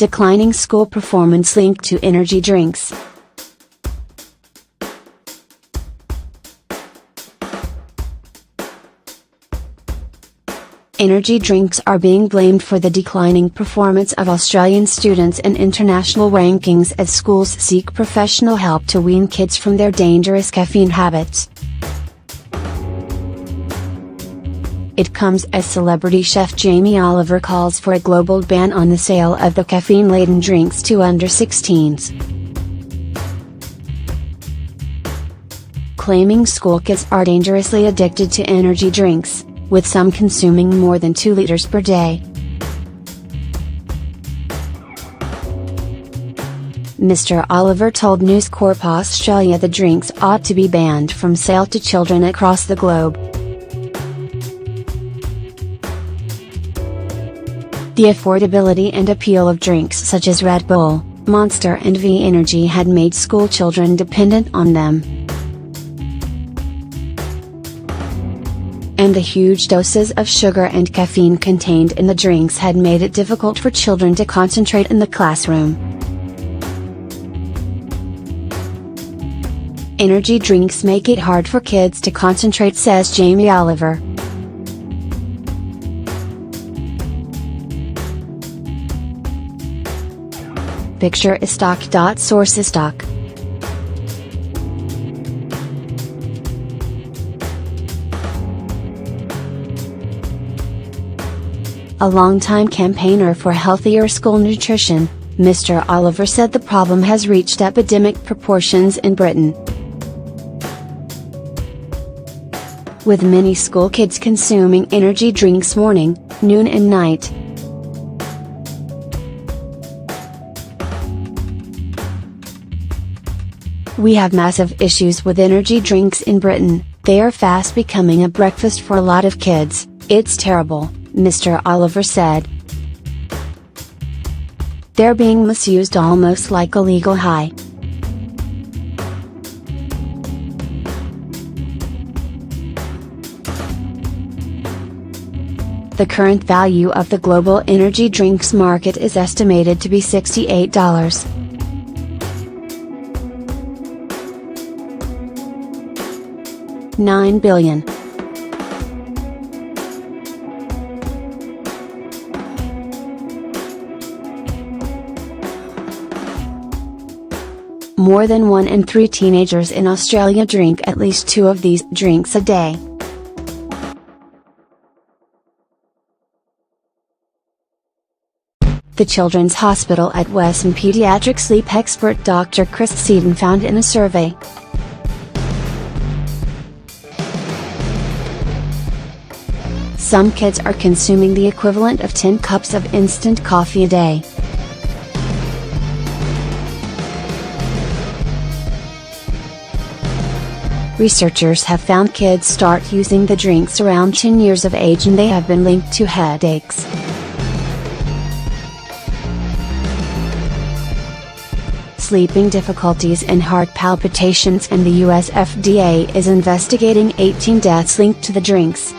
Declining school performance linked to energy drinks. Energy drinks are being blamed for the declining performance of Australian students in international rankings as schools seek professional help to wean kids from their dangerous caffeine habits. It comes as celebrity chef Jamie Oliver calls for a global ban on the sale of the caffeine-laden drinks to under 16s. Claiming school kids are dangerously addicted to energy drinks, with some consuming more than 2 liters per day. Mr. Oliver told News Corp Australia the drinks ought to be banned from sale to children across the globe. The affordability and appeal of drinks such as Red Bull, Monster and V Energy had made school children dependent on them. And the huge doses of sugar and caffeine contained in the drinks had made it difficult for children to concentrate in the classroom. Energy drinks make it hard for kids to concentrate, says Jamie Oliver. Picture is stock. Source is stock. A longtime campaigner for healthier school nutrition, Mr. Oliver said the problem has reached epidemic proportions in Britain, with many school kids consuming energy drinks morning, noon and night. We have massive issues with energy drinks in Britain. They are fast becoming a breakfast for a lot of kids. It's terrible, Mr. Oliver said. They're being misused almost like a legal high. The current value of the global energy drinks market is estimated to be $68. $9 billion. More than 1 in 3 teenagers in Australia drink at least 2 of these drinks a day. The Children's Hospital at Western pediatric sleep expert Dr. Chris Seaton found in a survey. Some kids are consuming the equivalent of 10 cups of instant coffee a day. Researchers have found kids start using the drinks around 10 years of age and they have been linked to headaches, sleeping difficulties and heart palpitations, and the US FDA is investigating 18 deaths linked to the drinks.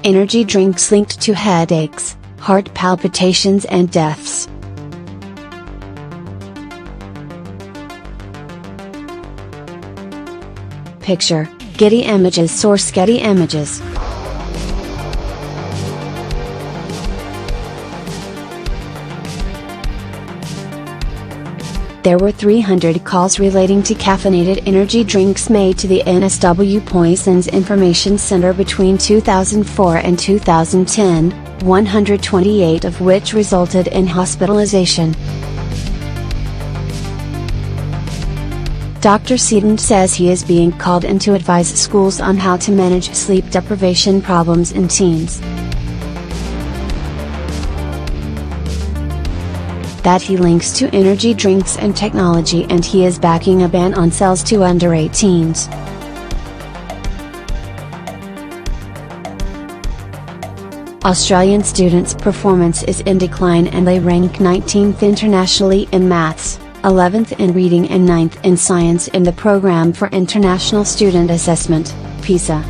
Energy drinks linked to headaches, heart palpitations and deaths. Picture, Getty Images. Source: Getty Images. There were 300 calls relating to caffeinated energy drinks made to the NSW Poisons Information Center between 2004 and 2010, 128 of which resulted in hospitalization. Dr. Seaton says he is being called in to advise schools on how to manage sleep deprivation problems in teens. That he links to energy drinks and technology, and he is backing a ban on sales to under 18s. Australian students' performance is in decline and they rank 19th internationally in maths, 11th in reading and 9th in science in the Programme for International Student Assessment, PISA.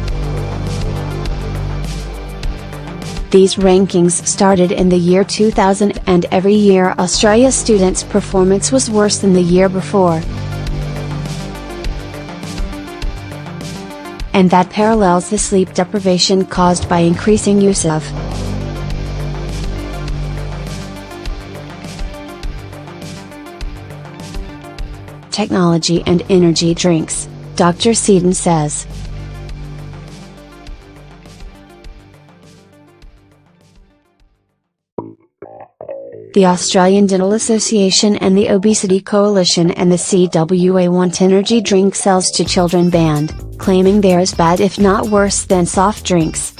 These rankings started in the year 2000 and every year Australia's students' performance was worse than the year before. And that parallels the sleep deprivation caused by increasing use of technology and energy drinks, Dr. Seaton says. The Australian Dental Association and the Obesity Coalition and the CWA want energy drink sales to children banned, claiming they're as bad if not worse than soft drinks.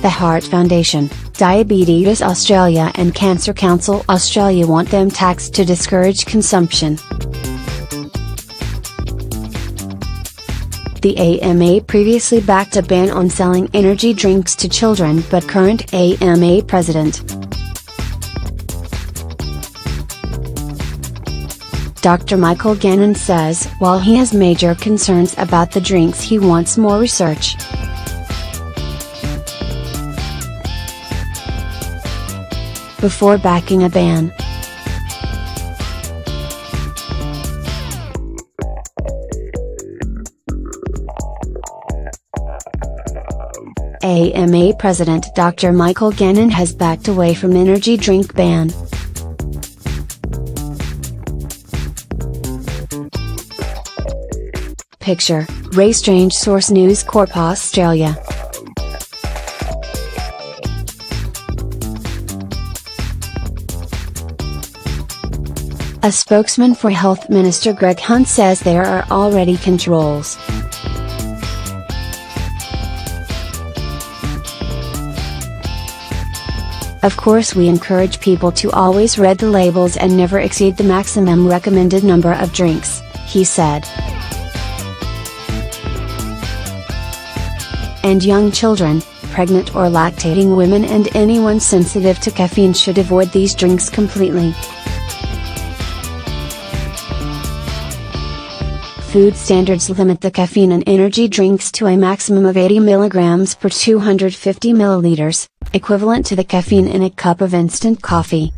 The Heart Foundation, Diabetes Australia and Cancer Council Australia want them taxed to discourage consumption. The AMA previously backed a ban on selling energy drinks to children, but current AMA president Dr. Michael Gannon says while he has major concerns about the drinks, he wants more research. Before backing a ban. AMA President Dr. Michael Gannon has backed away from energy drink ban. Picture, Ray Strange Source News Corp Australia. A spokesman for Health Minister Greg Hunt says there are already controls. Of course, we encourage people to always read the labels and never exceed the maximum recommended number of drinks, he said. And young children, pregnant or lactating women and anyone sensitive to caffeine should avoid these drinks completely. Food standards limit the caffeine in energy drinks to a maximum of 80 mg per 250 ml, equivalent to the caffeine in a cup of instant coffee.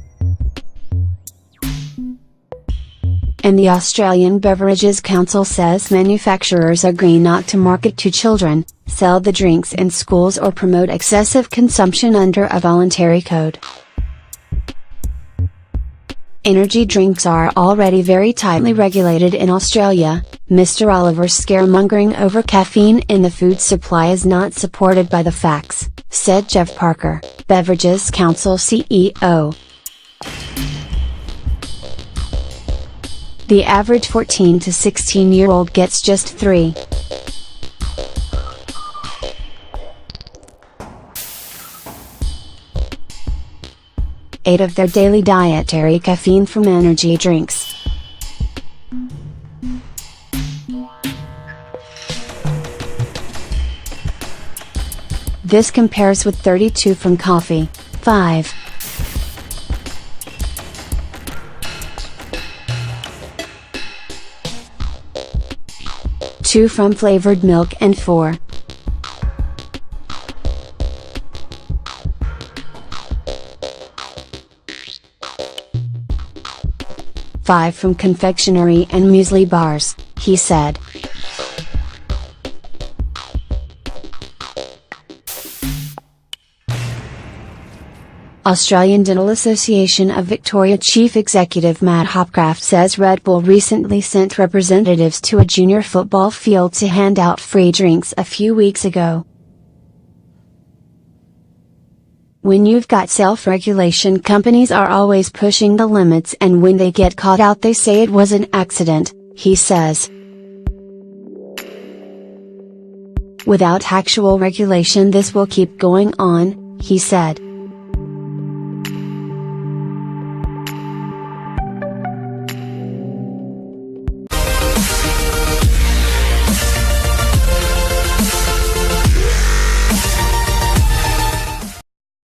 And the Australian Beverages Council says manufacturers agree not to market to children, sell the drinks in schools or promote excessive consumption under a voluntary code. Energy drinks are already very tightly regulated in Australia. Mr. Oliver's scaremongering over caffeine in the food supply is not supported by the facts, said Jeff Parker, Beverages Council CEO. The average 14 to 16-year-old gets just 3. Eight of their daily dietary caffeine from energy drinks. This compares with 32 from coffee, 5. Two from flavored milk and 4. Five from confectionery and muesli bars, he said. Australian Dental Association of Victoria Chief Executive Matt Hopcraft says Red Bull recently sent representatives to a junior football field to hand out free drinks a few weeks ago. When you've got self-regulation, companies are always pushing the limits, and when they get caught out they say it was an accident, he says. Without actual regulation this will keep going on, he said.